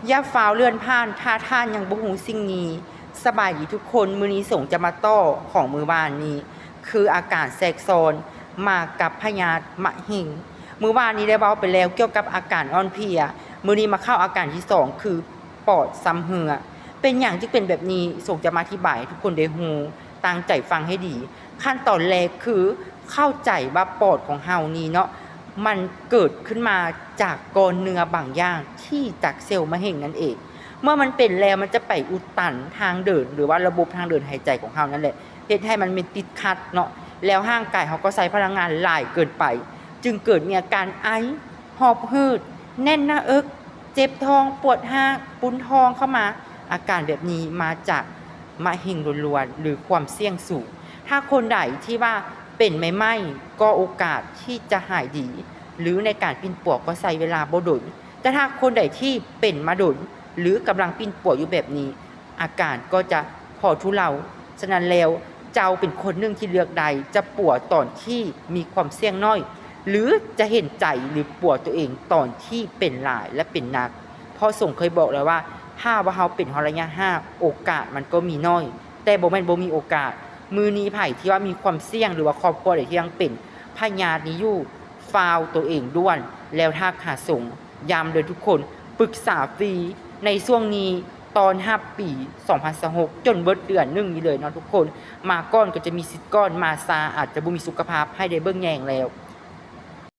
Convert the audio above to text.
อย่าฟ้าวเลื่อนผ่านถ้าท่านยังบ่ฮู้สิ่งนี้สบายดีทุกคนมื้อนี้ส่งจะมาต่อของมื้อวานนี้คืออาการแทรกซ้อนมากับพยาธิมะเร็งมื้อวานนี้ได้เว้าไปแล้วเกี่ยวกับอาการอ่อนเพลียมื้อนี้มาเข้าอาการที่2คือปอดซ้ำเหือเป็นหยังจึงเป็นแบบนี้ส่งจะมาอธิบายให้ทุกคนได้ฮู้ตั้งใจฟังให้ดีขั้นตอนแรกคือเข้าใจว่าปอดของเฮานี่เนาะมันเกิดขึ้นมาจากก้อนเนื้อบางอย่างที่จากเซลล์มะเร็งนั่นเองเมื่อมันเป็นแล้วมันจะไปอุดตันทางเดินหรือว่าระบบทางเดินหายใจของเฮานั่นแหละเฮ็ดให้มันมีติดขัดเนาะแล้วร่างกายเฮาก็ใช้พลังงานหลายเกินไปจึงเกิดมีอาการไอหอบหืดแน่นหน้าอกเจ็บท้องปวดห้างปุ้นท้องเข้ามาอาการแบบนี้มาจากมะเร็งล้วนๆหรือความเสี่ยงสูงถ้าคนใดที่ว่าเป็นใหม่ๆก็โอกาสที่จะหายดีหรือในการปิ้นปวกก็ใช้เวลาบ่ดนแต่ถ้าคนใดที่เป็นมาดนหรือกำลังปิ้นปวกอยู่แบบนี้อาการก็จะพอทุเลาฉะนั้นแล้วเจ้าเป็นคนหนึ่งที่เลือกใดจะปวดตอนที่มีความเสี่ยงน้อยหรือจะเห็นใจหรือปวดตัวเองตอนที่เป็นหลายและเป็นหนักพอส่งเคยบอกแล้วว่าถ้าว่าเฮาเป็นระยะ5โอกาสมันก็มีน้อยแต่บ่แม่นบ่มีโอกาสมือนี้ไผที่ว่ามีความเสี่ยงหรือว่าครอบครัวใดที่ยังเป็นพยาธินี้อยู่ฟาวตัวเองด้วนแล้วถ้าขาส่งย้ำเลยทุกคนปรึกษาฟรีในช่วงนี้ตอน5ปี2026จนเบิดเดือน1นี้เลยเนาะทุกคนมาก้อนก็จะมีสิทธิ์ก้อนมาซาอาจจะบ่มีสุขภาพให้ได้เบิ่งแยงแล้ว